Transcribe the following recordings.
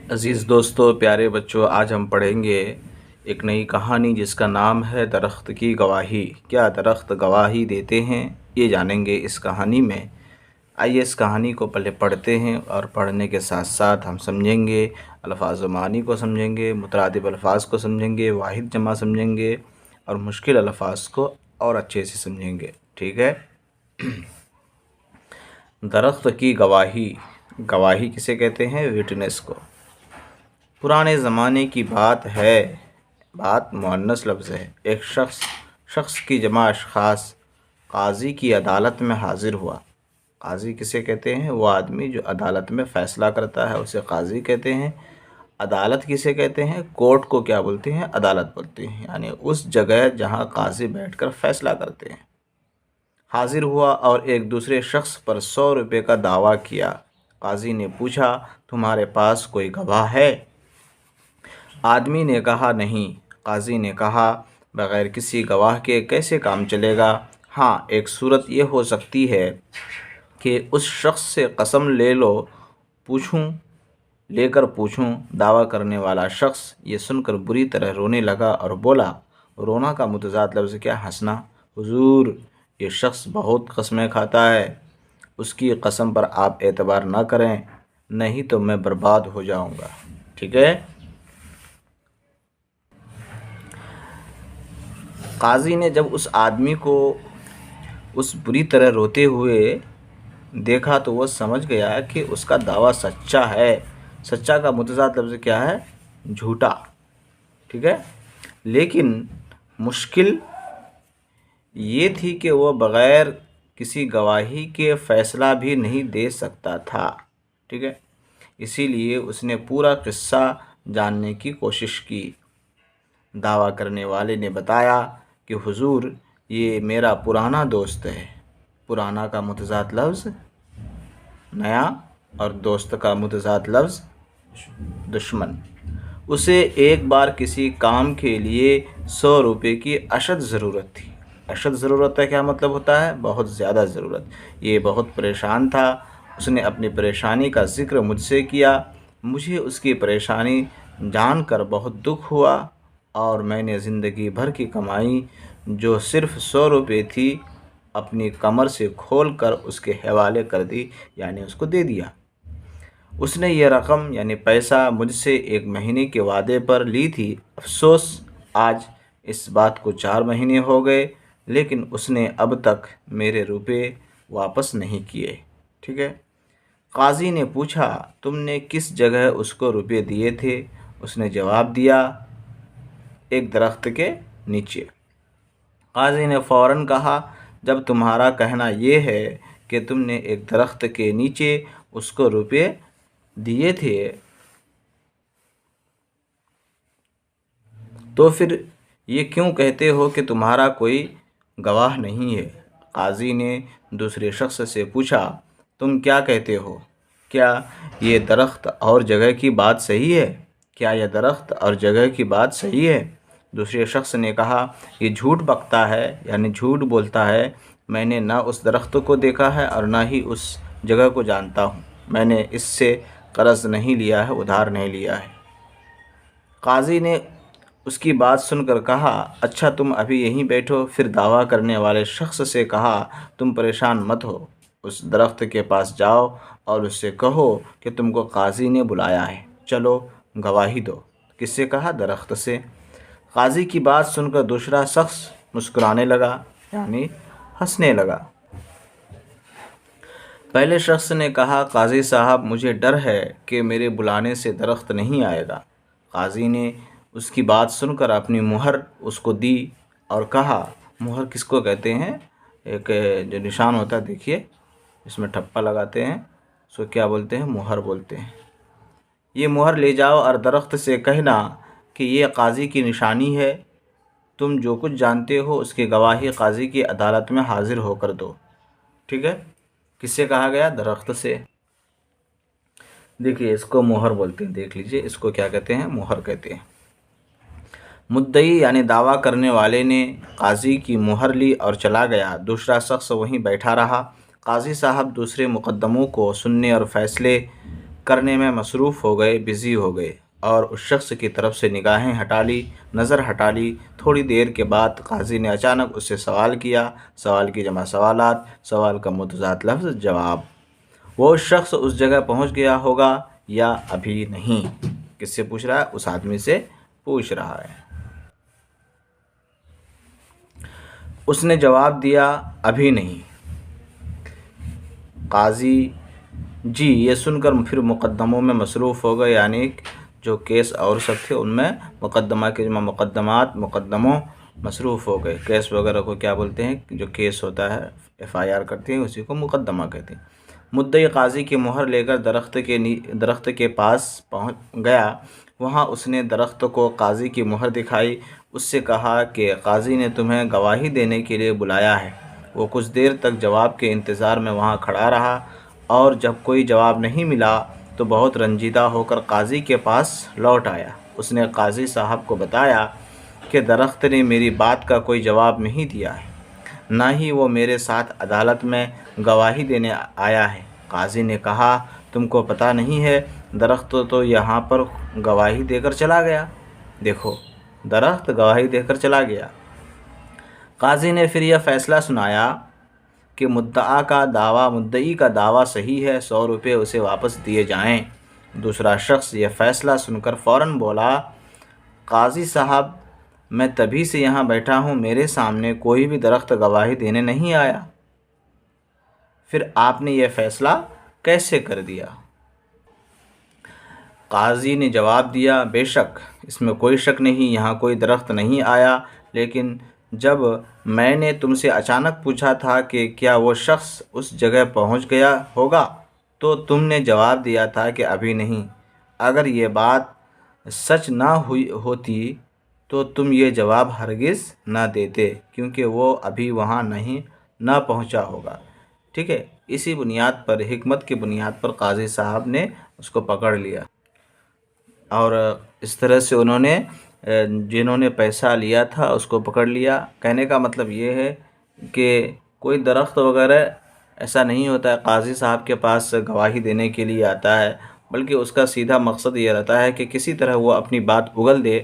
عزیز دوستو، پیارے بچوں، آج ہم پڑھیں گے ایک نئی کہانی جس کا نام ہے درخت کی گواہی۔ کیا درخت گواہی دیتے ہیں؟ یہ جانیں گے اس کہانی میں۔ آئیے اس کہانی کو پہلے پڑھتے ہیں اور پڑھنے کے ساتھ ساتھ ہم سمجھیں گے، الفاظ و معانی کو سمجھیں گے، مترادف الفاظ کو سمجھیں گے، واحد جمع سمجھیں گے اور مشکل الفاظ کو اور اچھے سے سمجھیں گے۔ ٹھیک ہے؟ درخت کی گواہی۔ گواہی کسے کہتے ہیں؟ وٹنس کو۔ پرانے زمانے کی بات ہے، بات مؤنث لفظ ہے۔ ایک شخص کی جمع اشخاص قاضی کی عدالت میں حاضر ہوا۔ قاضی کسے کہتے ہیں؟ وہ آدمی جو عدالت میں فیصلہ کرتا ہے اسے قاضی کہتے ہیں۔ عدالت کسے کہتے ہیں؟ کورٹ کو کیا بولتے ہیں؟ عدالت بولتے ہیں، یعنی اس جگہ جہاں قاضی بیٹھ کر فیصلہ کرتے ہیں۔ حاضر ہوا اور ایک دوسرے شخص پر 100 روپے کا دعویٰ کیا۔ قاضی نے پوچھا، تمہارے پاس کوئی گواہ ہے؟ آدمی نے کہا، نہیں۔ قاضی نے کہا، بغیر کسی گواہ کے کیسے کام چلے گا؟ ہاں، ایک صورت یہ ہو سکتی ہے کہ اس شخص سے قسم لے کر پوچھوں۔ دعویٰ کرنے والا شخص یہ سن کر بری طرح رونے لگا اور بولا، رونا کا متضاد لفظ کیا؟ ہنسنا۔ حضور، یہ شخص بہت قسمیں کھاتا ہے، اس کی قسم پر آپ اعتبار نہ کریں، نہیں تو میں برباد ہو جاؤں گا۔ ٹھیک ہے؟ قاضی نے جب اس آدمی کو اس بری طرح روتے ہوئے دیکھا تو وہ سمجھ گیا کہ اس کا دعویٰ سچا ہے۔ سچا کا متضاد لفظ کیا ہے؟ جھوٹا۔ ٹھیک ہے؟ لیکن مشکل یہ تھی کہ وہ بغیر کسی گواہی کے فیصلہ بھی نہیں دے سکتا تھا۔ ٹھیک ہے؟ اسی لیے اس نے پورا قصہ جاننے کی کوشش کی۔ دعویٰ کرنے والے نے بتایا کہ حضور، یہ میرا پرانا دوست ہے۔ پرانا کا متضاد لفظ نیا اور دوست کا متضاد لفظ دشمن۔ اسے ایک بار کسی کام کے لیے 100 روپے کی اشد ضرورت تھی۔ اشد ضرورت کا کیا مطلب ہوتا ہے؟ بہت زیادہ ضرورت۔ یہ بہت پریشان تھا۔ اس نے اپنی پریشانی کا ذکر مجھ سے کیا۔ مجھے اس کی پریشانی جان کر بہت دکھ ہوا اور میں نے زندگی بھر کی کمائی جو صرف 100 روپے تھی اپنی کمر سے کھول کر اس کے حوالے کر دی، یعنی اس کو دے دیا۔ اس نے یہ رقم یعنی پیسہ مجھ سے 1 مہینے کے وعدے پر لی تھی۔ افسوس، آج اس بات کو 4 مہینے ہو گئے لیکن اس نے اب تک میرے روپے واپس نہیں کیے۔ ٹھیک ہے؟ قاضی نے پوچھا، تم نے کس جگہ اس کو روپے دیے تھے؟ اس نے جواب دیا، ایک درخت کے نیچے۔ قاضی نے فوراً کہا، جب تمہارا کہنا یہ ہے کہ تم نے ایک درخت کے نیچے اس کو روپے دیے تھے تو پھر یہ کیوں کہتے ہو کہ تمہارا کوئی گواہ نہیں ہے؟ قاضی نے دوسرے شخص سے پوچھا، تم کیا کہتے ہو؟ کیا یہ درخت اور جگہ کی بات صحیح ہے؟ کیا یہ درخت اور جگہ کی بات صحیح ہے؟ دوسرے شخص نے کہا، یہ جھوٹ بکتا ہے، یعنی جھوٹ بولتا ہے۔ میں نے نہ اس درخت کو دیکھا ہے اور نہ ہی اس جگہ کو جانتا ہوں۔ میں نے اس سے قرض نہیں لیا ہے، ادھار نہیں لیا ہے۔ قاضی نے اس کی بات سن کر کہا، اچھا تم ابھی یہیں بیٹھو۔ پھر دعویٰ کرنے والے شخص سے کہا، تم پریشان مت ہو، اس درخت کے پاس جاؤ اور اس سے کہو کہ تم کو قاضی نے بلایا ہے، چلو گواہی دو۔ کس سے کہا؟ درخت سے۔ قاضی کی بات سن کر دوسرا شخص مسکرانے لگا، یعنی ہنسنے لگا۔ پہلے شخص نے کہا، قاضی صاحب، مجھے ڈر ہے کہ میرے بلانے سے درخت نہیں آئے گا۔ قاضی نے اس کی بات سن کر اپنی مہر اس کو دی اور کہا، مہر کس کو کہتے ہیں؟ ایک جو نشان ہوتا ہے، دیکھیے اس میں ٹھپا لگاتے ہیں، اس کو کیا بولتے ہیں؟ مہر بولتے ہیں۔ یہ مہر لے جاؤ اور درخت سے کہنا کہ یہ قاضی کی نشانی ہے، تم جو کچھ جانتے ہو اس کی گواہی قاضی کی عدالت میں حاضر ہو کر دو۔ ٹھیک ہے؟ کس سے کہا گیا؟ درخت سے۔ دیکھیے اس کو مہر بولتے ہیں، دیکھ لیجئے اس کو کیا کہتے ہیں؟ مہر کہتے ہیں۔ مدعی یعنی دعویٰ کرنے والے نے قاضی کی مہر لی اور چلا گیا۔ دوسرا شخص وہیں بیٹھا رہا۔ قاضی صاحب دوسرے مقدموں کو سننے اور فیصلے کرنے میں مصروف ہو گئے، بزی ہو گئے، اور اس شخص کی طرف سے نگاہیں ہٹا لی، نظر ہٹا لی۔ تھوڑی دیر کے بعد قاضی نے اچانک اس سے سوال کیا، سوال کی جمع سوالات، سوال کا متضاد لفظ جواب۔ وہ شخص اس جگہ پہنچ گیا ہوگا یا ابھی نہیں؟ کس سے پوچھ رہا ہے؟ اس آدمی سے پوچھ رہا ہے۔ اس نے جواب دیا، ابھی نہیں۔ قاضی جی یہ سن کر پھر مقدموں میں مصروف ہو گئے، یعنی جو کیس اور سب تھے ان میں مقدمہ کے جمع مقدمات، مقدموں مصروف ہو گئے۔ کیس وغیرہ کو کیا بولتے ہیں؟ جو کیس ہوتا ہے، FIR کرتے ہیں، اسی کو مقدمہ کہتے ہیں۔ مدعی قاضی کی مہر لے کر درخت کے پاس پہنچ گیا۔ وہاں اس نے درخت کو قاضی کی مہر دکھائی، اس سے کہا کہ قاضی نے تمہیں گواہی دینے کے لیے بلایا ہے۔ وہ کچھ دیر تک جواب کے انتظار میں وہاں کھڑا رہا، اور جب کوئی جواب نہیں ملا تو بہت رنجیدہ ہو کر قاضی کے پاس لوٹ آیا۔ اس نے قاضی صاحب کو بتایا کہ درخت نے میری بات کا کوئی جواب نہیں دیا ہے، نہ ہی وہ میرے ساتھ عدالت میں گواہی دینے آیا ہے۔ قاضی نے کہا، تم کو پتہ نہیں ہے درخت تو یہاں پر گواہی دے کر چلا گیا۔ دیکھو، درخت گواہی دے کر چلا گیا۔ قاضی نے پھر یہ فیصلہ سنایا کہ مدعی کا دعویٰ صحیح ہے، 100 روپے اسے واپس دیے جائیں۔ دوسرا شخص یہ فیصلہ سن کر فوراً بولا، قاضی صاحب میں تبھی سے یہاں بیٹھا ہوں، میرے سامنے کوئی بھی درخت گواہی دینے نہیں آیا، پھر آپ نے یہ فیصلہ کیسے کر دیا؟ قاضی نے جواب دیا، بے شک اس میں کوئی شک نہیں، یہاں کوئی درخت نہیں آیا، لیکن جب میں نے تم سے اچانک پوچھا تھا کہ کیا وہ شخص اس جگہ پہنچ گیا ہوگا تو تم نے جواب دیا تھا کہ ابھی نہیں۔ اگر یہ بات سچ نہ ہوئی ہوتی تو تم یہ جواب ہرگز نہ دیتے، کیونکہ وہ ابھی وہاں نہ پہنچا ہوگا۔ ٹھیک ہے، اسی بنیاد پر، حکمت کی بنیاد پر قاضی صاحب نے اس کو پکڑ لیا، اور اس طرح سے انہوں نے جنہوں نے پیسہ لیا تھا اس کو پکڑ لیا۔ کہنے کا مطلب یہ ہے کہ کوئی درخت وغیرہ ایسا نہیں ہوتا ہے قاضی صاحب کے پاس گواہی دینے کے لیے آتا ہے، بلکہ اس کا سیدھا مقصد یہ رہتا ہے کہ کسی طرح وہ اپنی بات اگل دے۔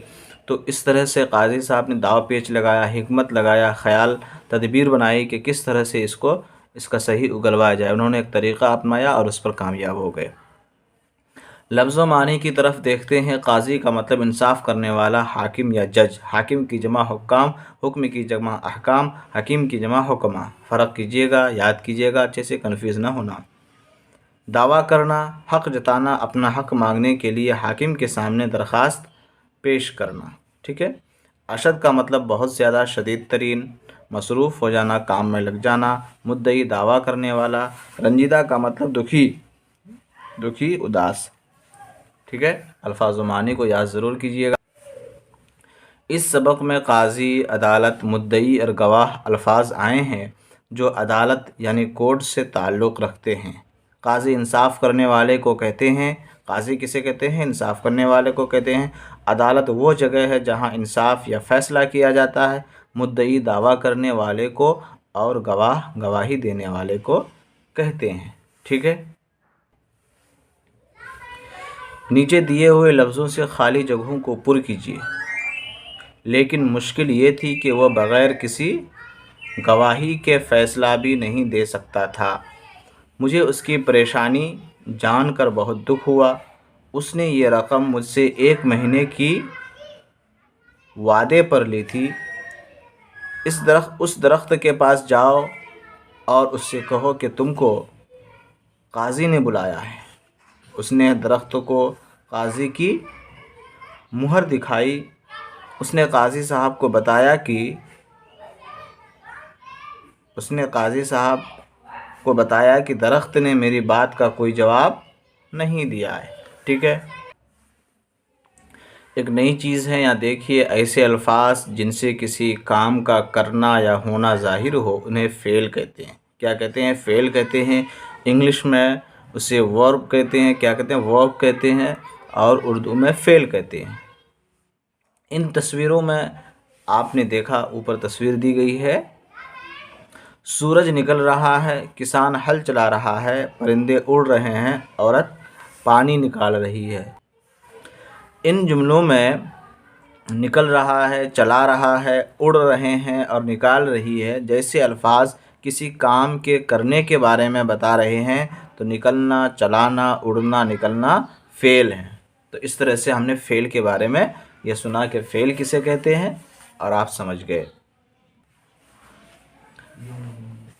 تو اس طرح سے قاضی صاحب نے داو پیچ لگایا، حکمت لگایا، خیال تدبیر بنائی کہ کس طرح سے اس کا صحیح اگلوایا جائے۔ انہوں نے ایک طریقہ اپنایا اور اس پر کامیاب ہو گئے۔ لفظ و معنی کی طرف دیکھتے ہیں۔ قاضی کا مطلب انصاف کرنے والا، حاکم یا جج۔ حاکم کی جمع حکام، حکم کی جمع احکام، حکیم کی جمع حکمہ۔ فرق کیجیے گا، یاد کیجیے گا، اچھے سے کنفیوز نہ ہونا۔ دعویٰ کرنا، حق جتانا، اپنا حق مانگنے کے لیے حاکم کے سامنے درخواست پیش کرنا۔ ٹھیک ہے۔ اشد کا مطلب بہت زیادہ، شدید ترین، مصروف ہو جانا، کام میں لگ جانا۔ مدعی، دعویٰ کرنے والا۔ رنجیدہ کا مطلب دکھی، اداس۔ ٹھیک ہے، الفاظ و معنی کو یاد ضرور کیجیے گا۔ اس سبق میں قاضی، عدالت، مدعی اور گواہ الفاظ آئے ہیں جو عدالت یعنی کورٹ سے تعلق رکھتے ہیں۔ قاضی انصاف کرنے والے کو کہتے ہیں۔ قاضی کسے کہتے ہیں؟ انصاف کرنے والے کو کہتے ہیں۔ عدالت وہ جگہ ہے جہاں انصاف یا فیصلہ کیا جاتا ہے۔ مدعی دعویٰ کرنے والے کو اور گواہ گواہی دینے والے کو کہتے ہیں۔ ٹھیک ہے۔ نیچے دیے ہوئے لفظوں سے خالی جگہوں کو پر کیجیے، لیکن مشکل یہ تھی کہ وہ بغیر کسی گواہی کے فیصلہ بھی نہیں دے سکتا تھا۔ مجھے اس کی پریشانی جان کر بہت دکھ ہوا۔ اس نے یہ رقم مجھ سے 1 مہینے کی وعدے پر لی تھی۔ اس درخت کے پاس جاؤ اور اس سے کہو کہ تم کو قاضی نے بلایا ہے۔ اس نے درخت کو قاضی کی مہر دکھائی۔ اس نے قاضی صاحب کو بتایا کہ درخت نے میری بات کا کوئی جواب نہیں دیا ہے۔ ٹھیک ہے۔ ایک نئی چیز ہے یہاں دیکھیے، ایسے الفاظ جن سے کسی کام کا کرنا یا ہونا ظاہر ہو انہیں فعل کہتے ہیں۔ کیا کہتے ہیں؟ فعل کہتے ہیں۔ انگلش میں اسے ورب کہتے ہیں۔ کیا کہتے ہیں؟ ورب کہتے ہیں، اور اردو میں فعل کہتے ہیں۔ ان تصویروں میں آپ نے دیکھا، اوپر تصویر دی گئی ہے، سورج نکل رہا ہے، کسان ہل چلا رہا ہے، پرندے اڑ رہے ہیں، عورت پانی نکال رہی ہے۔ ان جملوں میں نکل رہا ہے، چلا رہا ہے، اڑ رہے ہیں اور نکال رہی ہے جیسے الفاظ کسی کام کے کرنے کے بارے میں بتا رہے ہیں تو نکلنا، چلانا، اڑنا، نکلنا فعل ہیں۔ تو اس طرح سے ہم نے فعل کے بارے میں یہ سنا کہ فعل کسے کہتے ہیں اور آپ سمجھ گئے۔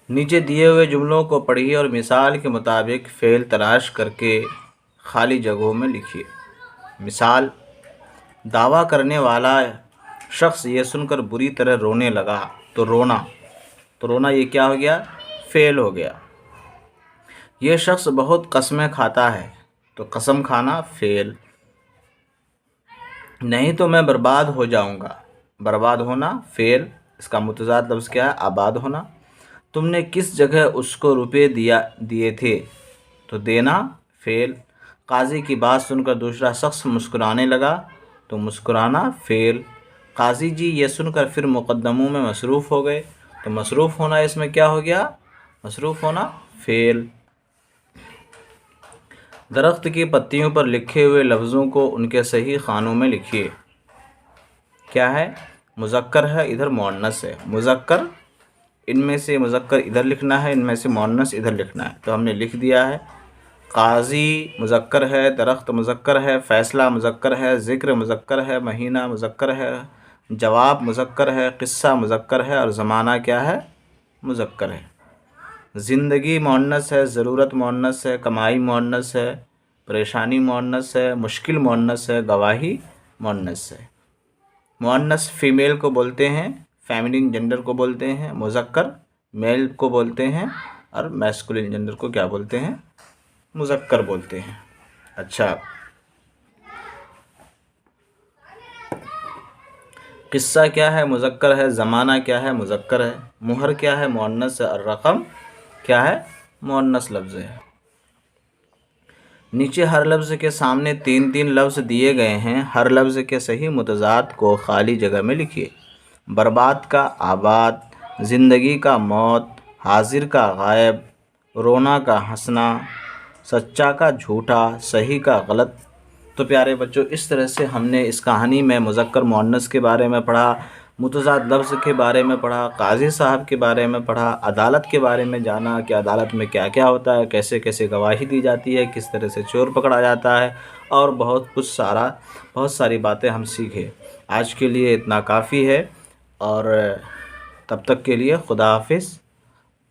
نیچے دیے ہوئے جملوں کو پڑھیے اور مثال کے مطابق فعل تلاش کر کے خالی جگہوں میں لکھیے۔ مثال: دعویٰ کرنے والا شخص یہ سن کر بری طرح رونے لگا تو رونا یہ کیا ہو گیا؟ فعل ہو گیا۔ یہ شخص بہت قسمیں کھاتا ہے تو قسم کھانا فعل۔ نہیں تو میں برباد ہو جاؤں گا، برباد ہونا فعل۔ اس کا متضاد لفظ کیا ہے؟ آباد ہونا۔ تم نے کس جگہ اس کو روپے دیے تھے تو دینا فعل۔ قاضی کی بات سن کر دوسرا شخص مسکرانے لگا تو مسکرانا فعل۔ قاضی جی یہ سن کر پھر مقدموں میں مصروف ہو گئے تو مصروف ہونا اس میں کیا ہو گیا؟ مصروف ہونا فعل۔ درخت کی پتیوں پر لکھے ہوئے لفظوں کو ان کے صحیح خانوں میں لکھیے۔ کیا ہے؟ مذکر ہے، ادھر مؤنث ہے۔ مذکر، ان میں سے مذکر ادھر لکھنا ہے، ان میں سے مؤنث ادھر لکھنا ہے۔ تو ہم نے لکھ دیا ہے۔ قاضی مذکر ہے، درخت مذکر ہے، فیصلہ مذکر ہے، ذکر مذکر ہے، مہینہ مذکر ہے، جواب مذکر ہے، قصہ مذکر ہے اور زمانہ کیا ہے؟ مذکر ہے۔ زندگی مؤنث ہے، ضرورت مؤنث ہے، کمائی مؤنث ہے، پریشانی مؤنث ہے، مشکل مؤنث ہے، گواہی مؤنث ہے۔ مؤنث فیمیل کو بولتے ہیں، فیمنن جنڈر کو بولتے ہیں، مذکر میل کو بولتے ہیں اور میسکولن جنڈر کو کیا بولتے ہیں؟ مذکر بولتے ہیں۔ اچھا، قصہ کیا ہے؟ مذکر ہے۔ زمانہ کیا ہے؟ مذکر ہے۔ مہر کیا ہے؟ مؤنث ہے اور رقم کیا ہے؟ مؤنث لفظ ہے۔ نیچے ہر لفظ کے سامنے 3 لفظ دیے گئے ہیں۔ ہر لفظ کے صحیح متضاد کو خالی جگہ میں لکھیے۔ برباد کا آباد، زندگی کا موت، حاضر کا غائب، رونا کا ہنسنا، سچا کا جھوٹا، صحیح کا غلط۔ تو پیارے بچوں، اس طرح سے ہم نے اس کہانی میں مذکر مؤنث کے بارے میں پڑھا، متضاد لفظ کے بارے میں پڑھا، قاضی صاحب کے بارے میں پڑھا، عدالت کے بارے میں جانا کہ عدالت میں کیا کیا ہوتا ہے، کیسے کیسے گواہی دی جاتی ہے، کس طرح سے چور پکڑا جاتا ہے اور بہت ساری باتیں ہم سیکھے۔ آج کے لیے اتنا کافی ہے اور تب تک کے لیے خدا حافظ۔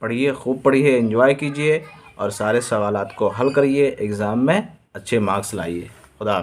پڑھیے، خوب پڑھیے، انجوائے کیجیے اور سارے سوالات کو حل کریے، ایگزام میں اچھے مارکس لائیے۔